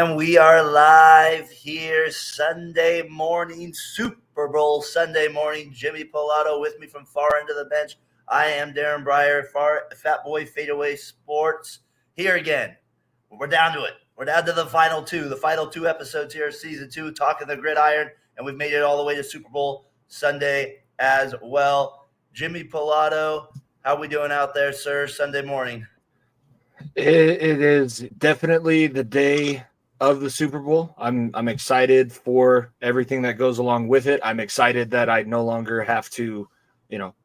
And we are live here Sunday morning, Super Bowl Sunday morning. Jimmy Pilato with me from far end of the bench. I am Daren Breyer, Fat Boy Fadeaway Sports. Here again. We're down to it. We're down to the final two episodes here of season 2, talking the gridiron, and we've made it all the way to Super Bowl Sunday as well. Jimmy Pilato, how we doing out there, sir, Sunday morning? It is definitely the day of the Super Bowl. I'm excited for everything that goes along with it. I'm excited that I no longer have to,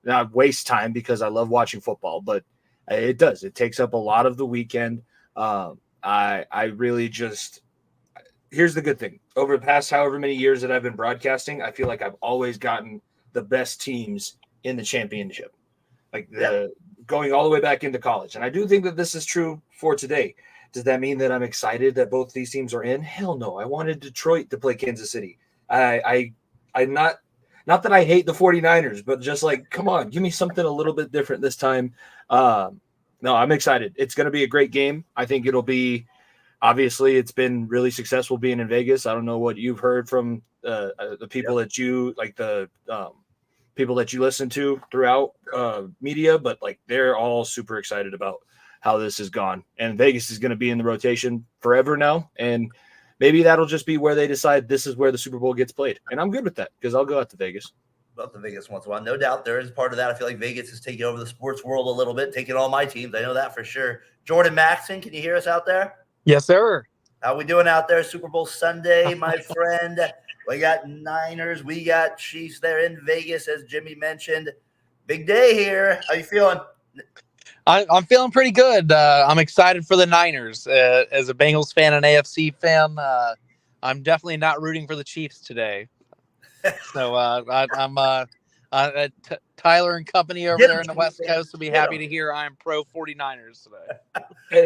not waste time because I love watching football, but it does. It takes up a lot of the weekend. I really just – here's the good thing. Over the past however many years that I've been broadcasting, I feel like I've always gotten the best teams in the championship. Going all the way back into college. And I do think that this is true for today. Does that mean that I'm excited that both these teams are in? Hell no. I wanted Detroit to play Kansas City. I'm not that I hate the 49ers, but just like, come on, give me something a little bit different this time. No, I'm excited. It's going to be a great game. I think it'll be, obviously it's been really successful being in Vegas. I don't know what you've heard from the people that you like, the people that you listen to throughout media, but like they're all super excited about how this has gone. And Vegas is going to be in the rotation forever now. And maybe that'll just be where they decide this is where the Super Bowl gets played. And I'm good with that because I'll go out to Vegas. About the Vegas once in a while. No doubt there is part of that. I feel like Vegas is taking over the sports world a little bit, taking all my teams. I know that for sure. Jordan Maxson, can you hear us out there? Yes, sir. How we doing out there? Super Bowl Sunday, my friend. We got Niners. We got Chiefs there in Vegas, as Jimmy mentioned. Big day here. How you feeling? I'm feeling pretty good. I'm excited for the Niners. As a Bengals fan and AFC fan, I'm definitely not rooting for the Chiefs today. So I'm Tyler and company over there in the West Coast will be happy to hear I'm pro 49ers today.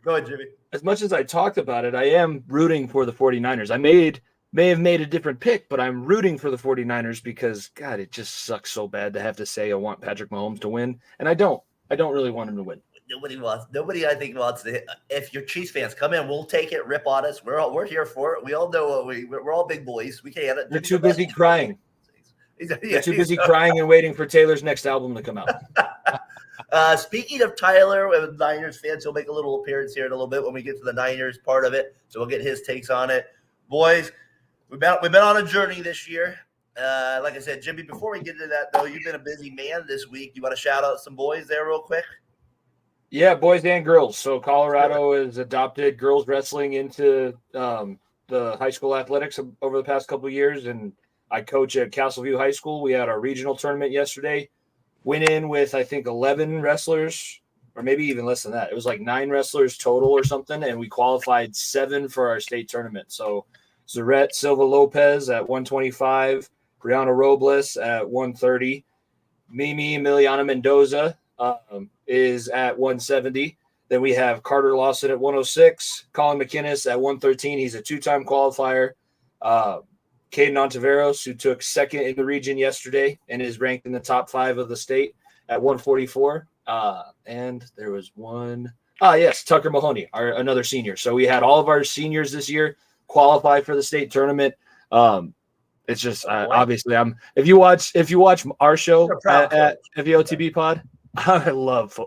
Go ahead, Jimmy. As much as I talked about it, I am rooting for the 49ers. I may have made a different pick, but I'm rooting for the 49ers because, God, it just sucks so bad to have to say I want Patrick Mahomes to win. And I don't really want him to win. Nobody, I think, wants to. If you're Chiefs fans, come in. We'll take it. Rip on us. We're here for it. We all know we're all big boys. We can't. You're too busy crying. You're too busy crying and waiting for Taylor's next album to come out. Speaking of Tyler, with Niners fans, he'll make a little appearance here in a little bit when we get to the Niners part of it. So we'll get his takes on it. Boys, we've been on a journey this year. Like I said, Jimmy, before we get into that, though, you've been a busy man this week. You want to shout out some boys there real quick? Yeah, boys and girls. So Colorado has adopted girls wrestling into the high school athletics over the past couple of years, and I coach at Castleview High School. We had our regional tournament yesterday. Went in with, I think, 11 wrestlers, or maybe even less than that. It was like 9 wrestlers total or something, and we qualified 7 for our state tournament. So Zarette Silva Lopez at 125, Brianna Robles at 130, Mimi Emiliana Mendoza is at 170. Then we have Carter Lawson at 106, Colin McInnes at 113. He's a 2-time qualifier. Caden Ontiveros, who took second in the region yesterday and is ranked in the top 5 of the state at 144. And there was one. Yes, Tucker Mahoney, another senior. So we had all of our seniors this year qualify for the state tournament. It's just obviously if you watch our show at FEOTB Pod, I love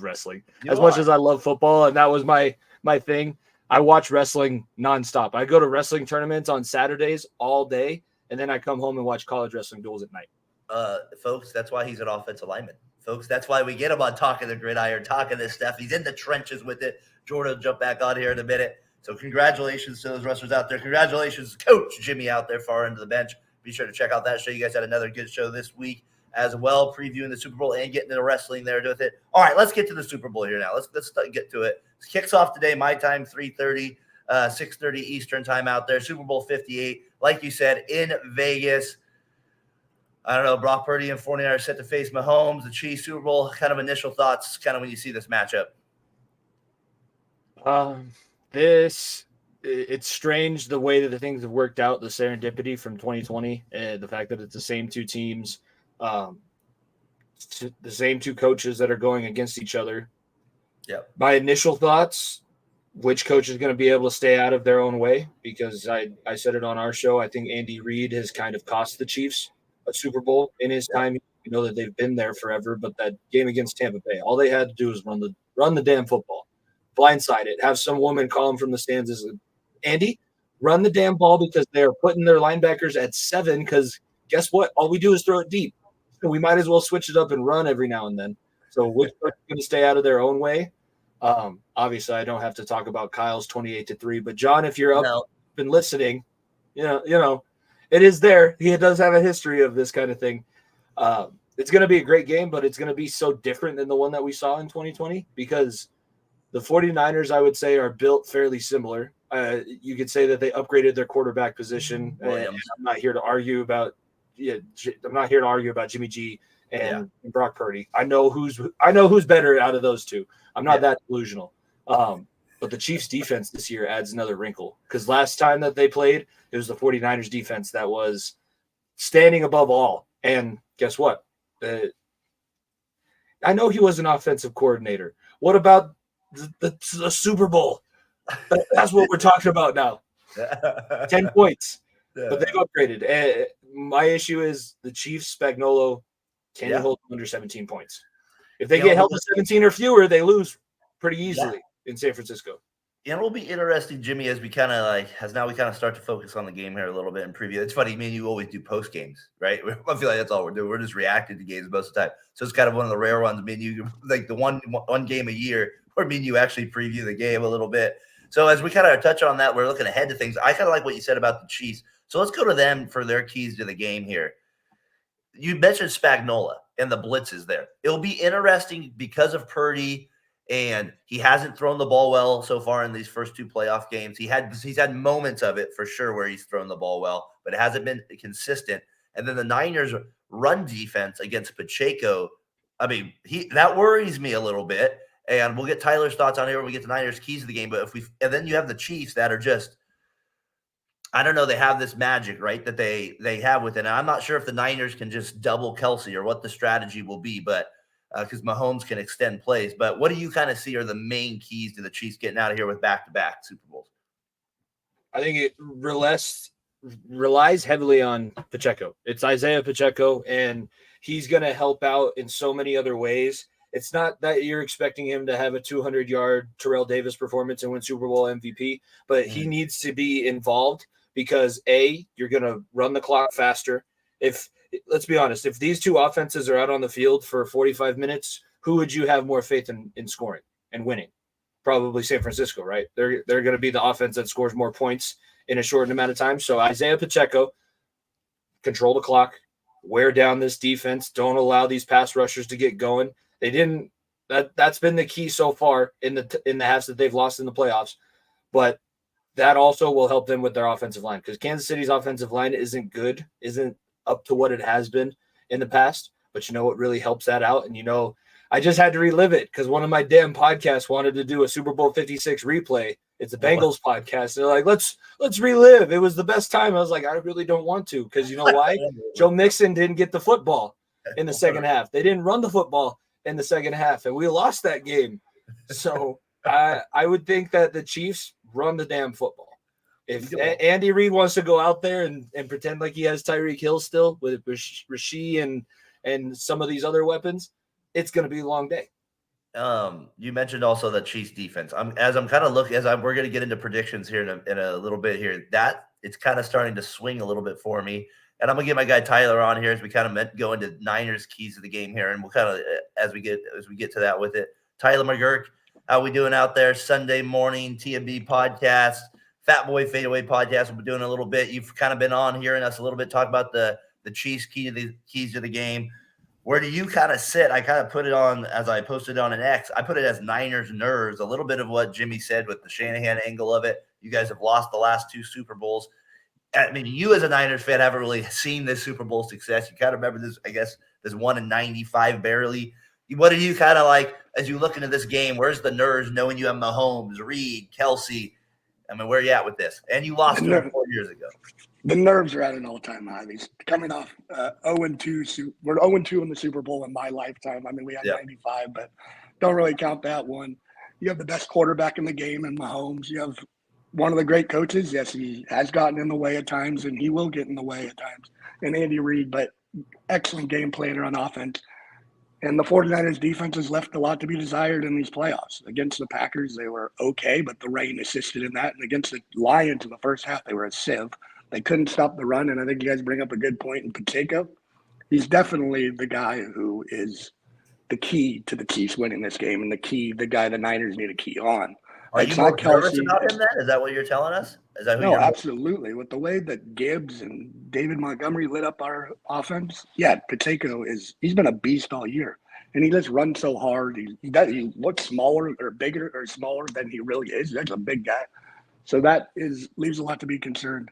wrestling as much as I love football, and that was my thing. I watch wrestling nonstop. I go to wrestling tournaments on Saturdays all day, and then I come home and watch college wrestling duels at night. Folks, that's why he's an offensive lineman. Folks, that's why we get him on Talking the Gridiron, talking this stuff. He's in the trenches with it. Jordan will jump back on here in a minute. So congratulations to those wrestlers out there. Congratulations, Coach Jimmy out there far into the bench. Be sure to check out that show. You guys had another good show this week as well, previewing the Super Bowl and getting into wrestling there with it. All right, let's get to the Super Bowl here now. Let's get to it. It kicks off today, my time, 3:30, 6:30 Eastern time out there. Super Bowl 58, like you said, in Vegas. I don't know, Brock Purdy and 49ers set to face Mahomes, the Chiefs, Super Bowl. Kind of initial thoughts kind of when you see this matchup. It's strange the way that the things have worked out, the serendipity from 2020, the fact that it's the same 2 teams, the same 2 coaches that are going against each other. Yep. My initial thoughts which coach is going to be able to stay out of their own way, because I said it on our show. I think Andy Reid has kind of cost the Chiefs a Super Bowl in his time. You know that they've been there forever, but that game against Tampa Bay, all they had to do was run the damn football, blindside it, have some woman call him from the stands as Andy, run the damn ball, because they're putting their linebackers at 7, because guess what? All we do is throw it deep. So we might as well switch it up and run every now and then. So which coach is going to stay out of their own way? Obviously, I don't have to talk about Kyle's 28-3, but John, if you're been listening, you know, it is there. He does have a history of this kind of thing. It's going to be a great game, but it's going to be so different than the one that we saw in 2020, because the 49ers, I would say, are built fairly similar. You could say that they upgraded their quarterback position. I'm not here to argue about Jimmy G and Brock Purdy. I know who's better out of those two. I'm not that delusional. But the Chiefs defense this year adds another wrinkle, because last time that they played, it was the 49ers defense that was standing above all. And guess what? I know he was an offensive coordinator. What about the Super Bowl? That's what we're talking about now. 10 points. But they've upgraded. My issue is the Chiefs, Spagnuolo, can you hold them under 17 points? If they get held to 17 or fewer, they lose pretty easily in San Francisco. And it'll be interesting, Jimmy, as we kind of start to focus on the game here a little bit and preview. It's funny, me and you always do post games, right? I feel like that's all we're doing. We're just reacting to games most of the time. So it's kind of one of the rare ones. Me and you, like the one game a year, where me and you actually preview the game a little bit. So as we kind of touch on that, we're looking ahead to things. I kind of like what you said about the Chiefs. So let's go to them for their keys to the game here. You mentioned Spagnuolo and the blitzes there. It'll be interesting because of Purdy, and he hasn't thrown the ball well so far in these first 2 playoff games. He's had moments of it for sure where he's thrown the ball well, but it hasn't been consistent. And then the Niners run defense against Pacheco, I mean, that worries me a little bit. And we'll get Tyler's thoughts on here when we get the Niners keys to the game. But and then you have the Chiefs that are just, I don't know, they have this magic, right, that they have with it. And I'm not sure if the Niners can just double Kelce or what the strategy will be, but because Mahomes can extend plays. But what do you kind of see are the main keys to the Chiefs getting out of here with back-to-back Super Bowls? I think it relies heavily on Pacheco. It's Isaiah Pacheco, and he's going to help out in so many other ways. It's not that you're expecting him to have a 200-yard Terrell Davis performance and win Super Bowl MVP, but he needs to be involved because, A, you're going to run the clock faster. Let's be honest, if these two offenses are out on the field for 45 minutes, who would you have more faith in scoring and winning? Probably San Francisco, right? They're going to be the offense that scores more points in a shortened amount of time. So Isaiah Pacheco, control the clock, wear down this defense, don't allow these pass rushers to get going. They didn't. That's been the key so far in the halves that they've lost in the playoffs. But that also will help them with their offensive line, because Kansas City's offensive line isn't up to what it has been in the past. But you know what really helps that out? And I just had to relive it because one of my damn podcasts wanted to do a Super Bowl 56 replay. It's a Bengals podcast. They're like, let's relive. It was the best time. I was like, I really don't want to, because you know why? Joe Mixon didn't get the football in the second half. They didn't run the football in the second half, and we lost that game. So I would think that the Chiefs run the damn football. If Andy Reid wants to go out there and pretend like he has Tyreek Hill still with Rasheed and some of these other weapons, it's going to be a long day. You mentioned also the Chiefs defense. We're going to get into predictions here in a little bit here, that it's kind of starting to swing a little bit for me. And I'm going to get my guy Tyler on here as we kind of go into Niners keys of the game here. And we'll kind of, as we get to that with it. Tyler McGurk, how we doing out there? Sunday morning TMB podcast, Fat Boy Fadeaway podcast. We'll be doing a little bit. You've kind of been on hearing us a little bit talk about the Chiefs keys to the game. Where do you kind of sit? I kind of put it on, as I posted on an X, I put it as Niners nerves, a little bit of what Jimmy said with the Shannahan angle of it. You guys have lost the last 2 Super Bowls. I mean, you as a Niners fan haven't really seen this Super Bowl success. You kind of remember this, I guess, this 1 in 95 barely. What are you kind of like as you look into this game? Where's the nerves knowing you have Mahomes, Reid, Kelce? I mean, where are you at with this? And you lost 4 years ago. The nerves are at an all-time high. He's coming off 0-2. We're 0-2 in the Super Bowl in my lifetime. I mean, we had 95, but don't really count that one. You have the best quarterback in the game in Mahomes. You have one of the great coaches. Yes, he has gotten in the way at times, and he will get in the way at times. And Andy Reid, but excellent game planner on offense. And the 49ers defense has left a lot to be desired in these playoffs. Against the Packers, they were okay, but the rain assisted in that. And against the Lions in the first half, they were a sieve. They couldn't stop the run, and I think you guys bring up a good point in Pacheco. He's definitely the guy who is the key to the Chiefs winning this game, and the guy the Niners need a key on. Are It's you more not nervous Kelce. about him then? Is that what you're telling us? Is that who No, you're absolutely. With the way that Gibbs and David Montgomery lit up our offense, yeah, Pacheco he's been a beast all year. And he just runs so hard. He looks smaller or bigger or smaller than he really is. That's a big guy. So that leaves a lot to be concerned.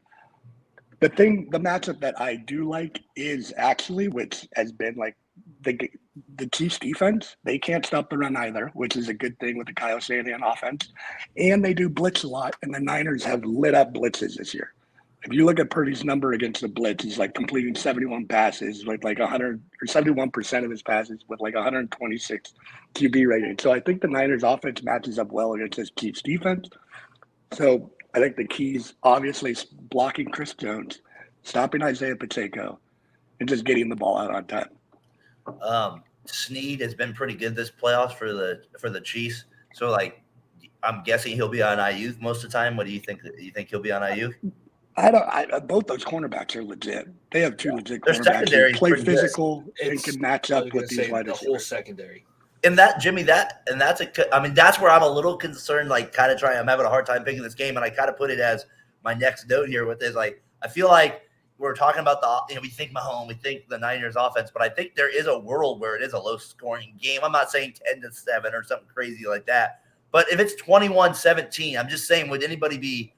The matchup that I do like is actually, which has been like the Chiefs defense. They can't stop the run either, which is a good thing with the Kyle Shanahan offense. And they do blitz a lot, and the Niners have lit up blitzes this year. If you look at Purdy's number against the blitz, he's like completing 71 passes with like 100 or 71% of his passes with like 126 QB rating. So I think the Niners offense matches up well against this Chiefs defense. So I think the keys obviously blocking Chris Jones, stopping Isaiah Pacheco, and just getting the ball out on time. Snead has been pretty good this playoffs for the Chiefs. So like, I'm guessing he'll be on IU most of the time. What do you think? You think he'll be on IU? Both those corners are legit. They have two legit Their cornerbacks secondary who play pretty good. physical and can match up with these wide the receivers. whole secondary. And that's where I'm a little concerned, like kind of I'm having a hard time picking this game. And I kind of put it as my next note here with this. Like, I feel like we're talking about we think Mahomes, we think the Niners offense, but I think there is a world where it is a low scoring game. I'm not saying 10-7 or something crazy like that. But if it's 21-17, I'm just saying, would anybody be,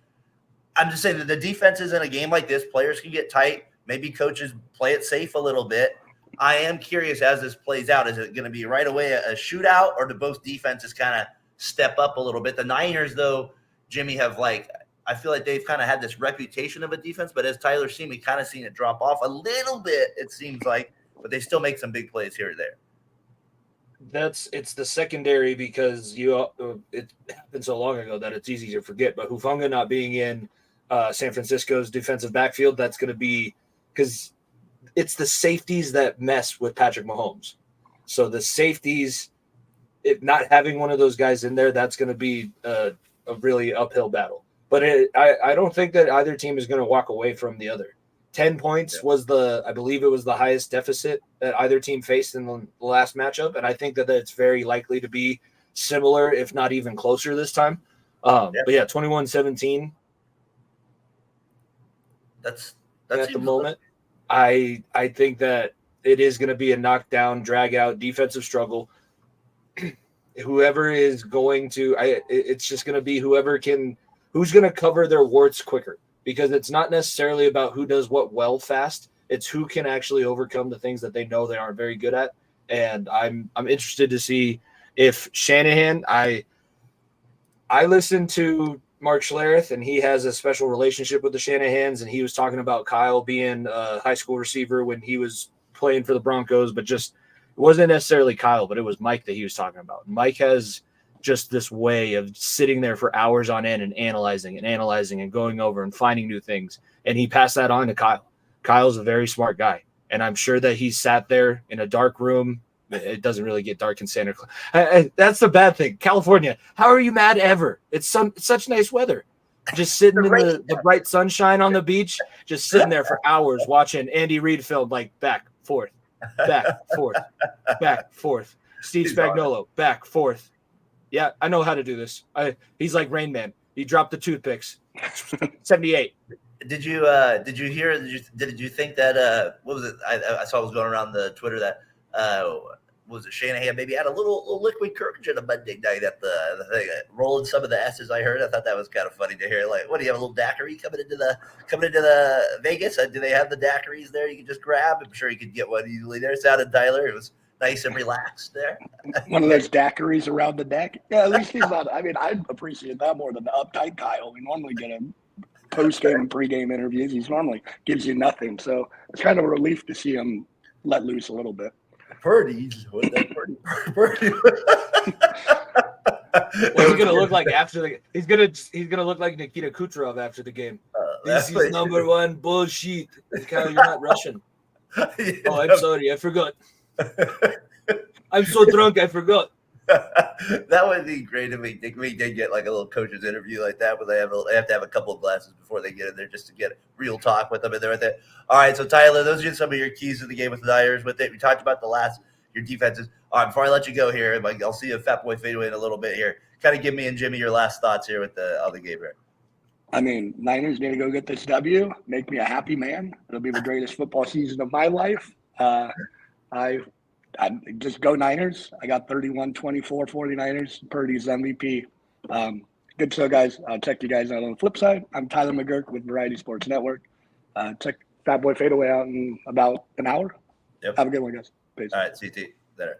I'm just saying that the defenses in a game like this, players can get tight. Maybe coaches play it safe a little bit. I am curious as this plays out. Is it going to be right away a shootout, or do both defenses kind of step up a little bit? The Niners, though, Jimmy, I feel like they've kind of had this reputation of a defense, but as Tyler's seen, we kind of seen it drop off a little bit, it seems like, but they still make some big plays here or there. It's the secondary, because it happened so long ago that it's easy to forget. But Hufanga not being in San Francisco's defensive backfield, that's going to be because it's the safeties that mess with Patrick Mahomes. So the safeties, if not having one of those guys in there, that's going to be a really uphill battle. But I don't think that either team is going to walk away from the other. 10 points was I believe it was the highest deficit that either team faced in the last matchup. And I think that it's very likely to be similar, if not even closer this time. But yeah, 21-17. That's at the moment. I think that it is going to be a knockdown, drag out defensive struggle. Whoever is going to, it's just going to be who's going to cover their warts quicker, because it's not necessarily about who does what well fast. It's who can actually overcome the things that they know they aren't very good at. And I'm interested to see if Shannahan, I listened to Mark Schlereth, and he has a special relationship with the Shanahans, and he was talking about Kyle being a high school receiver when he was playing for the Broncos, but just it wasn't necessarily Kyle, but it was Mike that he was talking about. Mike has just this way of sitting there for hours on end and analyzing and going over and finding new things. And he passed that on to Kyle. Kyle's a very smart guy. And I'm sure that he sat there in a dark room. It doesn't really get dark in Santa Clara. That's the bad thing. California, how are you mad ever? It's such nice weather. Just sitting in the bright sunshine on the beach, just sitting there for hours watching Andy Reid film, like back, forth, back, forth, back, forth. Steve Spagnuolo, back, forth. Yeah, I know how to do this. He's like Rain Man. He dropped the toothpicks. 78. Did you think that what was it? I saw it was going around the Twitter that was it Shannahan maybe had a little liquid courage on a Monday night at the thing, rolling some of the S's. I heard. I thought that was kind of funny to hear. Like, what do you have, a little daiquiri coming into the Vegas? Do they have the daiquiris there? You can just grab. I'm sure you could get one easily there. Sounded Tyler. It was nice and relaxed there. One of those daiquiris around the deck. Yeah, at least he's not. I mean, I appreciate that more than the uptight Kyle. We normally get him post-game and pre-game interviews. He's normally gives you nothing. So it's kind of a relief to see him let loose a little bit. Purdy. What's he gonna look like after the? He's gonna look like Nikita Kucherov after the game. This is number one bullshit. Kyle, you're not Russian. Oh, I'm sorry, I forgot. I'm so drunk, I forgot. That would be great if we did get like a little coach's interview like that, but they have to have a couple of glasses before they get in there just to get real talk with them in there with it. All right, so Tyler, those are some of your keys to the game with the Niners. With it, we talked about your defenses. All right, before I let you go here, I'll see you at Fat Boy Fadeaway in a little bit here. Kind of give me and Jimmy your last thoughts here with the game here. I mean, Niners need to go get this W. Make me a happy man. It'll be the greatest football season of my life. I just go Niners. I got 31-24 49ers. Purdy's MVP. Good show, guys. I'll check you guys out on the flip side. I'm Tyler McGurk with Variety Sports Network. Check Fat Boy Fadeaway out in about an hour. Yep. Have a good one, guys. Peace. All right, CT. There.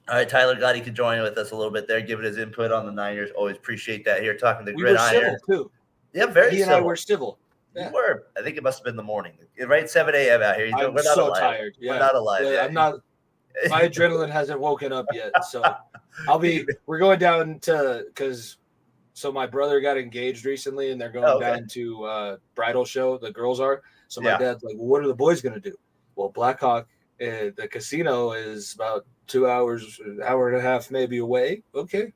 All right, Tyler, glad he could join with us a little bit there, giving his input on the Niners. Always appreciate that here, talking to Gridiron. We were civil, too. Yeah, very He civil. and I were civil. Yeah. We were. I think it must have been the morning. Right, 7 a.m. out here. I'm we're not so alive. tired. Yeah. We're not alive. Yeah, I'm not. My adrenaline hasn't woken up yet, so we're going down to so my brother got engaged recently, and they're going down to bridal show. The girls are. So my dad's like, well, what are the boys gonna do? Well, Blackhawk, the casino is about 2 hours, an hour and a half maybe away. Okay,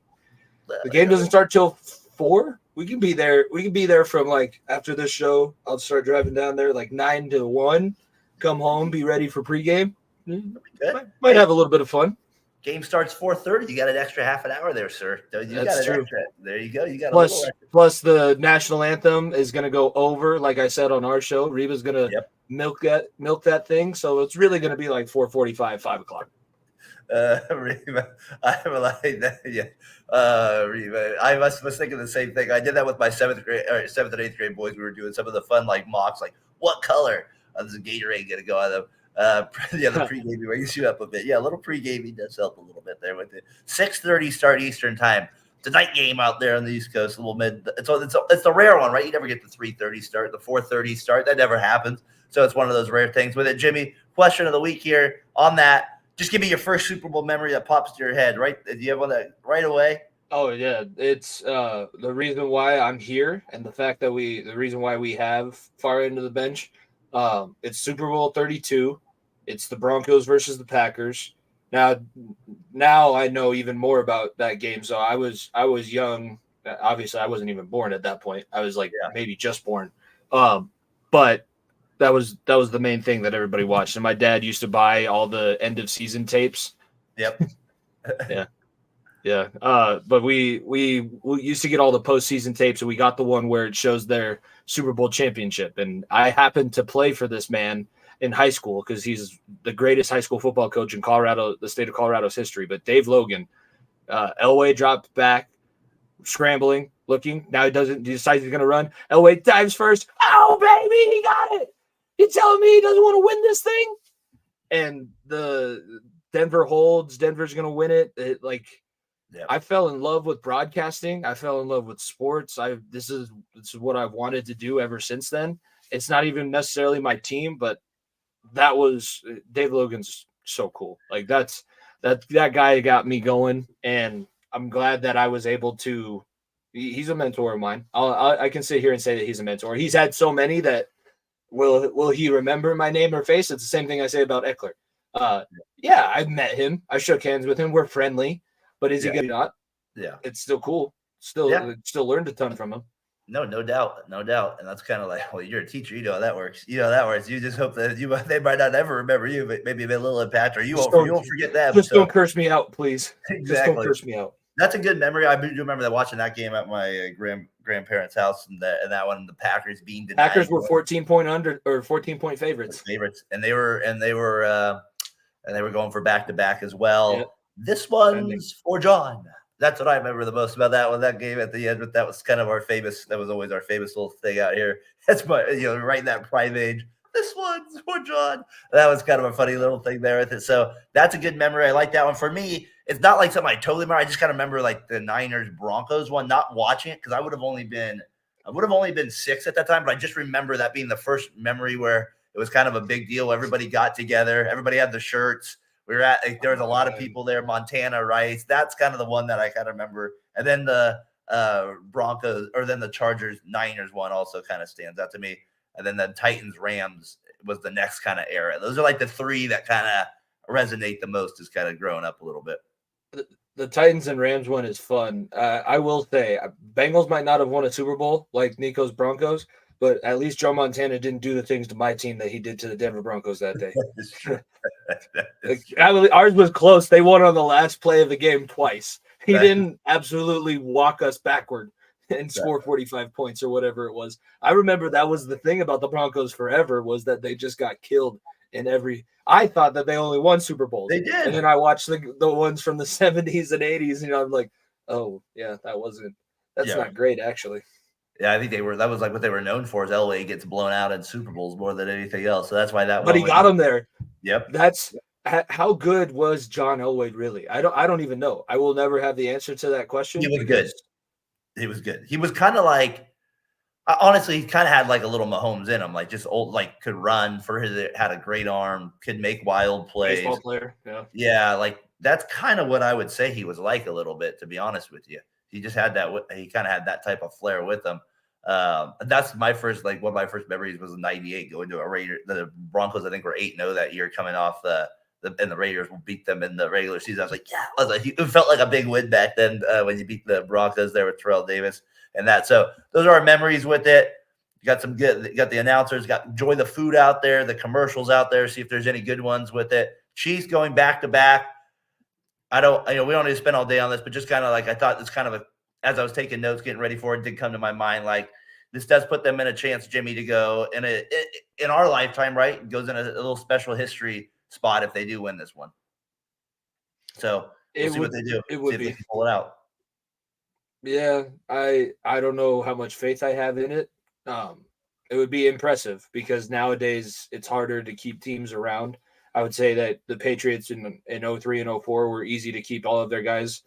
the game doesn't start till 4. We can be there. We can be there from like after this show. I'll start driving down there like 9 to 1. Come home, be ready for pregame. Might have a little bit of fun. Game starts 4:30. You got an extra half an hour there, sir. That's true. There you go. You got plus the national anthem is going to go over, like I said on our show. Reba's going to milk that thing, so it's really going to be like 4:45, 5 o'clock. Reba, I'm like that. Yeah, Reba. I was thinking the same thing. I did that with my 7th and 8th grade boys. We were doing some of the fun like mocks, like what color is the Gatorade going to go out of? The pre-gaming wakes you up a bit. Yeah, a little pre-gaming does help a little bit there with it. 6:30 start Eastern time. It's a night game out there on the East Coast, a little mid. It's the rare one, right? You never get the 3:30 start, the 4:30 start. That never happens. So it's one of those rare things with it. Jimmy, question of the week here on that. Just give me your first Super Bowl memory that pops to your head, right? Do you have one that right away? Oh yeah, it's the reason why I'm here, and the fact that the reason why we have far end of the bench. It's Super Bowl 32. It's the Broncos versus the Packers. Now I know even more about that game. So I was young. Obviously, I wasn't even born at that point. I was like maybe just born. But that was the main thing that everybody watched. And my dad used to buy all the end of season tapes. Yep. Yeah. But we used to get all the postseason tapes, and we got the one where it shows their Super Bowl championship. And I happened to play for this man in high school because he's the greatest high school football coach in Colorado, the state of Colorado's history. But Dave Logan, Elway dropped back, scrambling, looking. Now he decides he's going to run. Elway dives first. Oh, baby, he got it. You telling me he doesn't want to win this thing? And the Denver holds. Denver's going to win it. I fell in love with broadcasting. I fell in love with sports. This is what I've wanted to do ever since then. It's not even necessarily my team, but that was Dave Logan's so cool. Like that guy got me going, and I'm glad that I was able to. He's a mentor of mine. I can sit here and say that he's a mentor. He's had so many that will he remember my name or face? It's the same thing I say about Eckler. Yeah, I've met him. I shook hands with him. We're friendly, but is he good or not? Yeah, it's still cool. Still learned a ton from him. No doubt. And that's kind of like, well, you're a teacher. You know how that works. You just hope that they might not ever remember you, but maybe a little impact, or you won't forget them. Just don't curse me out, please. Exactly. Just don't curse me out. That's a good memory. I do remember that watching that game at my grandparents' house, and that one, the Packers being denied. Packers were 14-point favorites. And they were going for back-to-back as well. Yep. This one's for John. That's what I remember the most about that one, that game at the end. But that was kind of that was always our famous little thing out here. That's right in that prime age. This one's for John. That was kind of a funny little thing there with it. So that's a good memory. I like that one. For me, it's not like something I totally remember. I just kind of remember like the Niners Broncos one, not watching it because I would have only been 6 at that time. But I just remember that being the first memory where it was kind of a big deal. Everybody got together. Everybody had the shirts. We were there was a lot of people there. Montana Rice. That's kind of the one that I kind of remember And then the Broncos, or then the Chargers Niners one also kind of stands out to me. And then the Titans Rams was the next kind of era. Those are like the three that kind of resonate the most as kind of growing up a little bit. The Titans and Rams one is fun. I will say, Bengals might not have won a Super Bowl like Nico's Broncos, but at least Joe Montana didn't do the things to my team that he did to the Denver Broncos that day. That's true. Ours was close. They won on the last play of the game twice. He Right. didn't absolutely walk us backward and score 45 points or whatever it was. I remember that was the thing about the Broncos forever, was that they just got killed in every – I thought that they only won Super Bowls. They did. And then I watched the ones from the 70s and 80s, and I'm like, oh, yeah, that's not great, actually. Yeah, I think that was like what they were known for, is Elway gets blown out in Super Bowls more than anything else. So that's why that But he got him there. Yep. That's how good was John Elway really? I don't even know. I will never have the answer to that question. He was good. He was good. He was kind of like, honestly, he kind of had like a little Mahomes in him, like just old, like could run had a great arm, could make wild plays. Baseball player. Yeah. Yeah. Like that's kind of what I would say he was like a little bit, to be honest with you. He just had that, he kind of had that type of flair with him. That's my first, like one of my first memories was in '98 going to a Raiders. The Broncos, I think, were 8-0 that year, coming off and the Raiders will beat them in the regular season. I was like, yeah, it felt like a big win back then when you beat the Broncos there with Terrell Davis and that. So those are our memories with it. You got the announcers, enjoy the food out there, the commercials out there, see if there's any good ones with it. Chiefs going back to back. We don't need to spend all day on this, but just kind of like, I thought it's kind of as I was taking notes, getting ready for it, did come to my mind, like this does put them in a chance, Jimmy, to go in our lifetime, right? It goes in a little special history spot if they do win this one. So we'll see what they do. It would see if be. they can pull it out. Yeah, I don't know how much faith I have in it. It would be impressive because nowadays it's harder to keep teams around. I would say that the Patriots in 03 and 04 were easy to keep all of their guys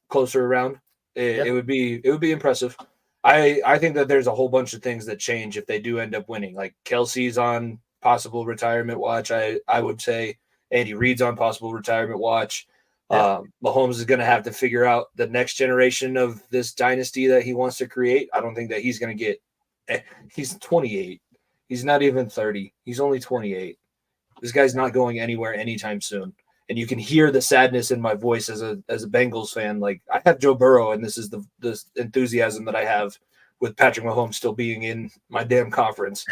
closer around. It would be impressive. I think that there's a whole bunch of things that change if they do end up winning. Like Kelce's on possible retirement watch. I would say Andy Reid's on possible retirement watch. Mahomes is going to have to figure out the next generation of this dynasty that he wants to create. I don't think that he's going to get – he's 28. He's not even 30. He's only 28. This guy's not going anywhere anytime soon. And you can hear the sadness in my voice as a Bengals fan. Like, I have Joe Burrow, and this is the enthusiasm that I have with Patrick Mahomes still being in my damn conference.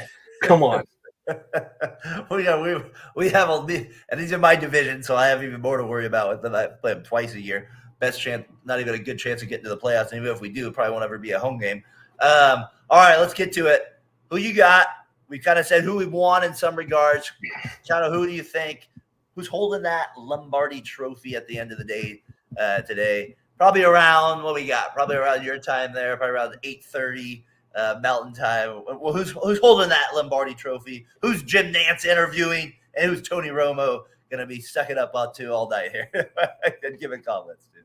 Come on. we have and he's in my division, so I have even more to worry about with them. I play him twice a year. Best chance, not even a good chance of getting to the playoffs. And even if we do, it probably won't ever be a home game. All right, let's get to it. Who you got? We kind of said who we want in some regards. Kind of who do you think? Who's holding that Lombardi trophy at the end of the day today? Probably around what we got. Probably around your time there. Probably around 8:30 Mountain Time. Well, who's holding that Lombardi trophy? Who's Jim Nantz interviewing? And who's Tony Romo going to be sucking up on to all night here? And giving comments too.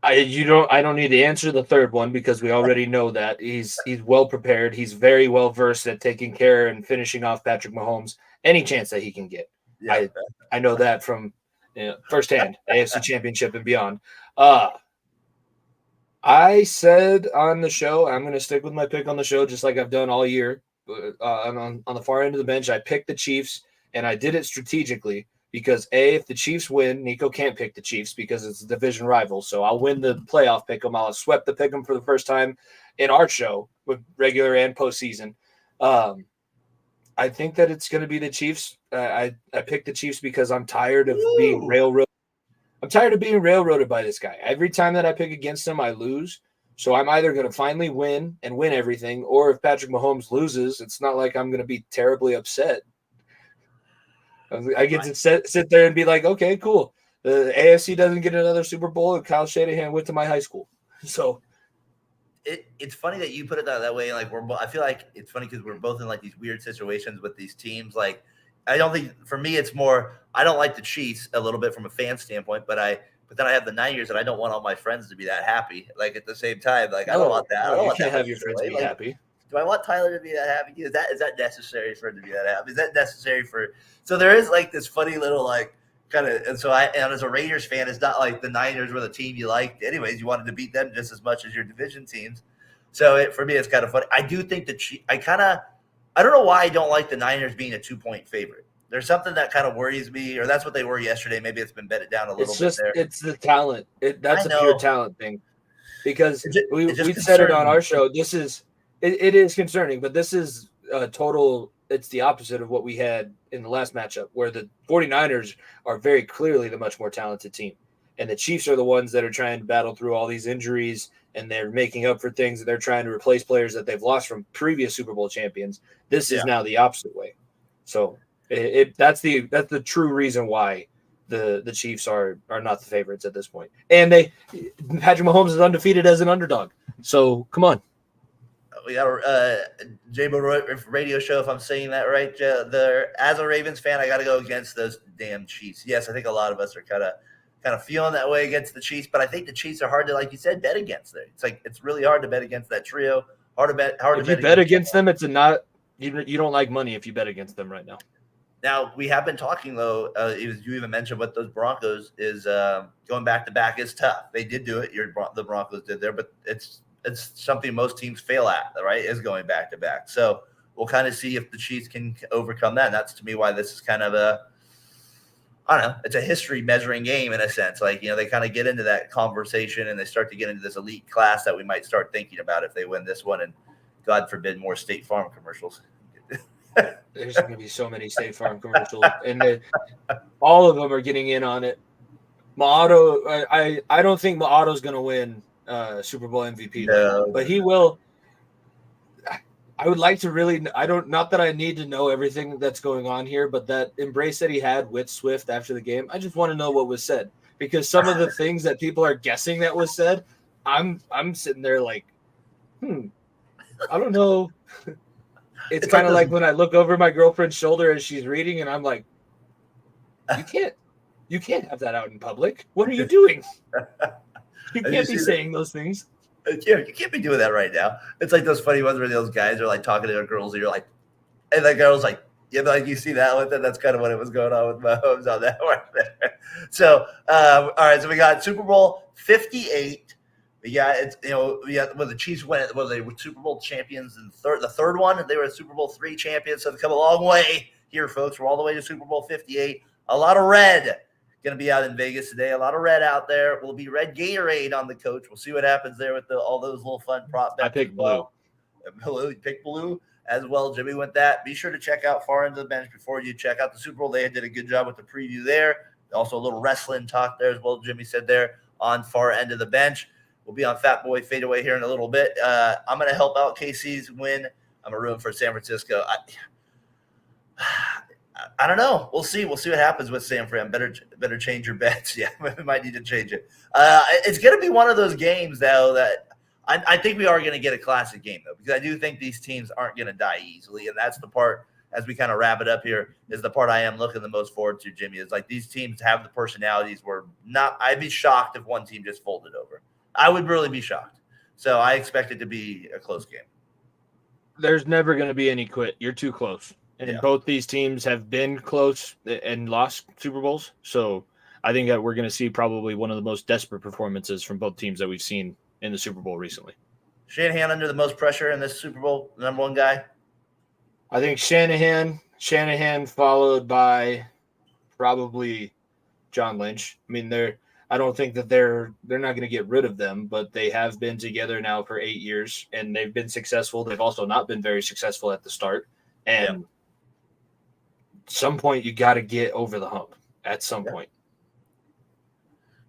I don't need to answer the third one because we already know that he's well prepared. He's very well versed at taking care and finishing off Patrick Mahomes any chance that he can get. Yeah. I know that from firsthand, AFC Championship and beyond. I said on the show, I'm going to stick with my pick on the show just like I've done all year. On the far end of the bench, I picked the Chiefs, and I did it strategically because, if the Chiefs win, Nico can't pick the Chiefs because it's a division rival. So I'll win the playoff pick 'em. I'll have swept the pick 'em for the first time in our show with regular and postseason. I think that it's going to be the Chiefs. I picked the Chiefs because I'm tired of being railroaded. I'm tired of being railroaded by this guy. Every time that I pick against him, I lose. So I'm either going to finally win and win everything, or if Patrick Mahomes loses, it's not like I'm going to be terribly upset. I get to sit there and be like, okay, cool. The AFC doesn't get another Super Bowl, and Kyle Shanahan went to my high school. So it's funny that you put it that way. Like I feel like it's funny because we're both in like these weird situations with these teams. Like I don't think for me it's more I don't like the Chiefs a little bit from a fan standpoint, but then I have the Niners and I don't want all my friends to be that happy. Like at the same time, like I don't want that. I don't want you can't that have your friends be happy. Do I want Tyler to be that happy? Is that necessary for him to be that happy? Is that necessary for? So there is like this funny little like and as a Raiders fan, it's not like the Niners were the team you liked. Anyways, you wanted to beat them just as much as your division teams. So for me, it's kind of funny. I do think I don't know why I don't like the Niners being a 2-point favorite. There's something that kind of worries me, or that's what they were yesterday. Maybe it's been bedded down a little bit there. It's the talent. That's a pure talent thing. Because we said it on our show. It is concerning, but this is it's the opposite of what we had in the last matchup, where the 49ers are very clearly the much more talented team. And the Chiefs are the ones that are trying to battle through all these injuries, and they're making up for things, and they're trying to replace players that they've lost from previous Super Bowl champions. This is now the opposite way. So that's the true reason why the Chiefs are not the favorites at this point. And Patrick Mahomes is undefeated as an underdog. So come on. We got a J-Bo radio show, if I'm saying that right. As a Ravens fan, I got to go against those damn Chiefs. Yes, I think a lot of us are kind of feeling that way against the Chiefs, but I think the Chiefs are hard to, like you said, bet against. It's really hard to bet against that trio. If you bet against them, you don't like money if you bet against them right now. Now, we have been talking, though, you even mentioned what those Broncos is going back-to-back is tough. They did do it. The Broncos did there, but it's something most teams fail at, right, is going back-to-back. So we'll kind of see if the Chiefs can overcome that. And that's, to me, why this is kind of it's a history measuring game in a sense. Like, they kind of get into that conversation and they start to get into this elite class that we might start thinking about if they win this one. And God forbid more State Farm commercials. There's going to be so many State Farm commercials, and all of them are getting in on it. Maato, I don't think Maato's going to win Super Bowl MVP, but he will. I would like to not that I need to know everything that's going on here, but that embrace that he had with Swift after the game, I just want to know what was said, because some of the things that people are guessing that was said, I'm sitting there like, I don't know. It's kind of like when I look over my girlfriend's shoulder as she's reading, and I'm like, you can't have that out in public. What are you doing? You can't be saying those things. You can't be doing that right now. It's like those funny ones where those guys are like talking to their girls, and you're like, and the girl's like, like you see that with it. That's kind of what it was going on with Mahomes on that one there. So, all right. So we got Super Bowl 58. We got the Chiefs went. They were Super Bowl champions in the third one. They were Super Bowl III champions. So they've come a long way here, folks. We're all the way to Super Bowl 58. A lot of red going to be out in Vegas today. A lot of red out there. Will be red Gatorade on the coach. We'll see what happens there with all those little fun prop bets. I picked blue. You picked blue as well. Jimmy went that. Be sure to check out Far End of the Bench before you check out the Super Bowl. They did a good job with the preview there. Also a little wrestling talk there as well. Jimmy said there on Far End of the Bench. We'll be on Fat Boy Fadeaway here in a little bit. I'm going to help out KC's win. I'm a room for San Francisco. I don't know. We'll see. We'll see what happens with San Fran. Better change your bets. Yeah, we might need to change it. It's going to be one of those games, though, that I think we are going to get a classic game, though, because I do think these teams aren't going to die easily. And that's the part, as we kind of wrap it up here, is the part I am looking the most forward to, Jimmy, is like these teams have the personalities where I'd be shocked if one team just folded over. I would really be shocked. So I expect it to be a close game. There's never going to be any quit. You're too close. And both these teams have been close and lost Super Bowls. So I think that we're going to see probably one of the most desperate performances from both teams that we've seen in the Super Bowl recently. Shanahan under the most pressure in this Super Bowl, the number one guy? I think Shannahan followed by probably John Lynch. I mean, I don't think that they're not going to get rid of them, but they have been together now for 8 years, and they've been successful. They've also not been very successful at the start. And at some point, you got to get over the hump at some point.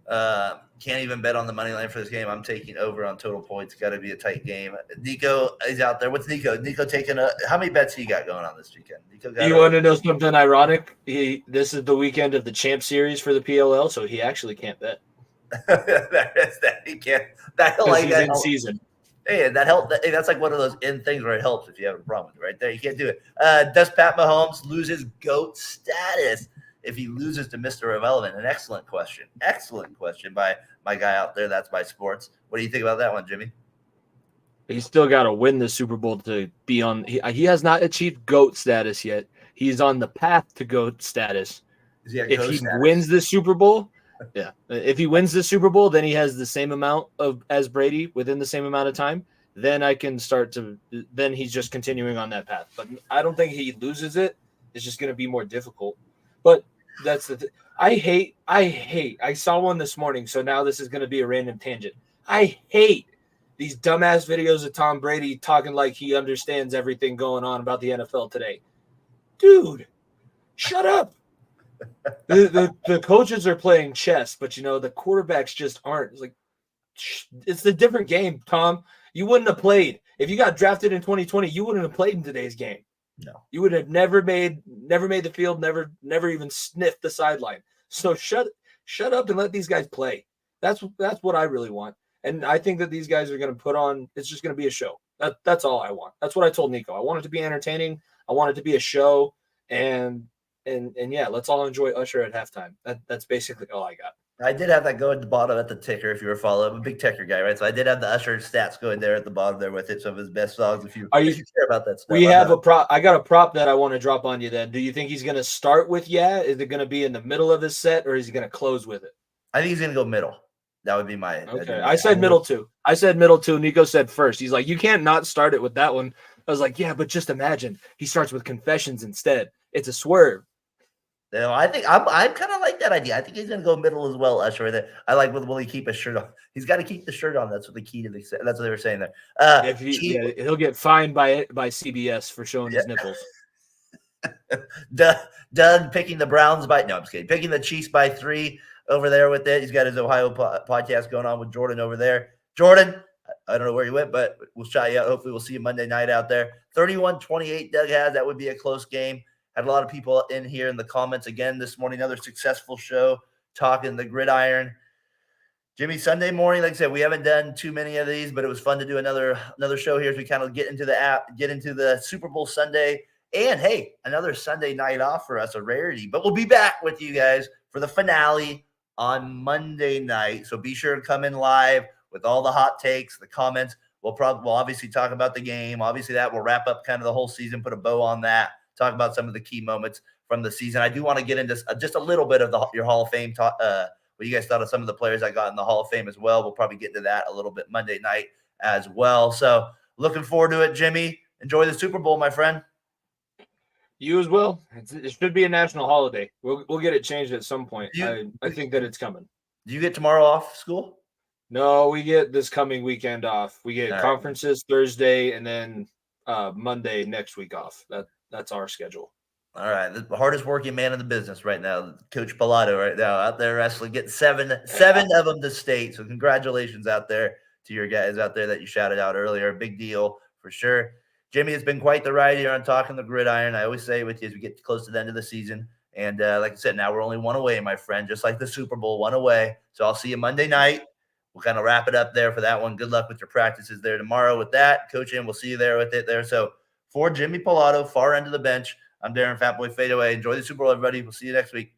Can't even bet on the money line for this game. I'm taking over on total points. Got to be a tight game. Nico is out there. What's Nico? Nico taking how many bets he got going on this weekend? You want to know something ironic? This is the weekend of the Champ Series for the PLL, so he actually can't bet. He can't. He's in season. Hey, that help. Hey, that's like one of those things where it helps if you have a problem right there. You can't do it. Does Pat Mahomes lose his GOAT status if he loses to Mr. Irrelevant? An excellent question. Excellent question by my guy out there. That's by Sports. What do you think about that one, Jimmy? He's still got to win the Super Bowl to be on. He has not achieved GOAT status yet. He's on the path to GOAT status. Is he at If coach he status? wins the Super Bowl, yeah. If he wins the Super Bowl, then he has the same amount as Brady within the same amount of time. Then I can start to. Then he's just continuing on that path. But I don't think he loses it. It's just going to be more difficult. But that's the. I hate. I saw one this morning. So now this is going to be a random tangent. I hate these dumbass videos of Tom Brady talking like he understands everything going on about the NFL today. Dude, shut up. The coaches are playing chess, but the quarterbacks just aren't. It's a different game, Tom. You wouldn't have played if you got drafted in 2020. You wouldn't have played in today's game. No, you would have never made the field, never even sniffed the sideline. So shut up and let these guys play. That's what I really want, and I think that these guys are going to put on. It's just going to be a show. That's all I want. That's what I told Nico. I want it to be entertaining. I want it to be a show, and yeah, let's all enjoy Usher at halftime. That's basically all I got. I did have that go at the bottom at the ticker if you were following. I'm a big ticker guy, right? So I did have the Usher stats going there at the bottom there with it. Some of his best songs. If you care about that stuff. We have a prop. I got a prop that I want to drop on you then. Do you think he's going to start with Is it going to be in the middle of his set or is he going to close with it? I think he's going to go middle. That would be my. Okay. I said middle too. Nico said first. He's like, you can't not start it with that one. I was like, yeah, but just imagine he starts with Confessions instead. It's a swerve. I think I'm kind of like that idea. I think he's going to go middle as well, Usher. I like will he keep his shirt on? He's got to keep the shirt on. That's what the key to that's what they were saying there. He'll get fined by CBS for showing his nipples. Doug picking the Browns I'm just kidding. Picking the Chiefs by 3 over there with it. He's got his Ohio podcast going on with Jordan over there. Jordan, I don't know where you went, but we'll shout you out. Hopefully we'll see you Monday night out there. 31-28 Doug has. That would be a close game. Had a lot of people in here in the comments again this morning. Another successful show talking the gridiron. Jimmy, Sunday morning, like I said, we haven't done too many of these, but it was fun to do another show here as we kind of get into the Super Bowl Sunday. And, hey, another Sunday night off for us, a rarity. But we'll be back with you guys for the finale on Monday night. So be sure to come in live with all the hot takes, the comments. We'll obviously talk about the game. Obviously, that will wrap up kind of the whole season, put a bow on that. Talk about some of the key moments from the season. I do want to get into just a little bit of your Hall of Fame talk. What you guys thought of some of the players I got in the Hall of Fame as well. We'll probably get into that a little bit Monday night as well. So looking forward to it, Jimmy. Enjoy the Super Bowl, my friend. You as well. It should be a national holiday. We'll get it changed at some point. I think that it's coming. Do you get tomorrow off school? No, we get this coming weekend off. We get conferences Thursday and then Monday next week off. That's our schedule. All right. The hardest working man in the business right now, Coach Pilato right now out there wrestling, getting seven of them to state. So congratulations out there to your guys out there that you shouted out earlier. Big deal for sure. Jimmy, it's been quite the ride here on Talking the Gridiron. I always say with you as we get close to the end of the season. And like I said, now we're only one away, my friend, just like the Super Bowl, one away. So I'll see you Monday night. We'll kind of wrap it up there for that one. Good luck with your practices there tomorrow with that. Coach, and we'll see you there with it there. So for Jimmy Pilato, far end of the bench, I'm Daren Fatboy Fadeaway. Enjoy the Super Bowl, everybody. We'll see you next week.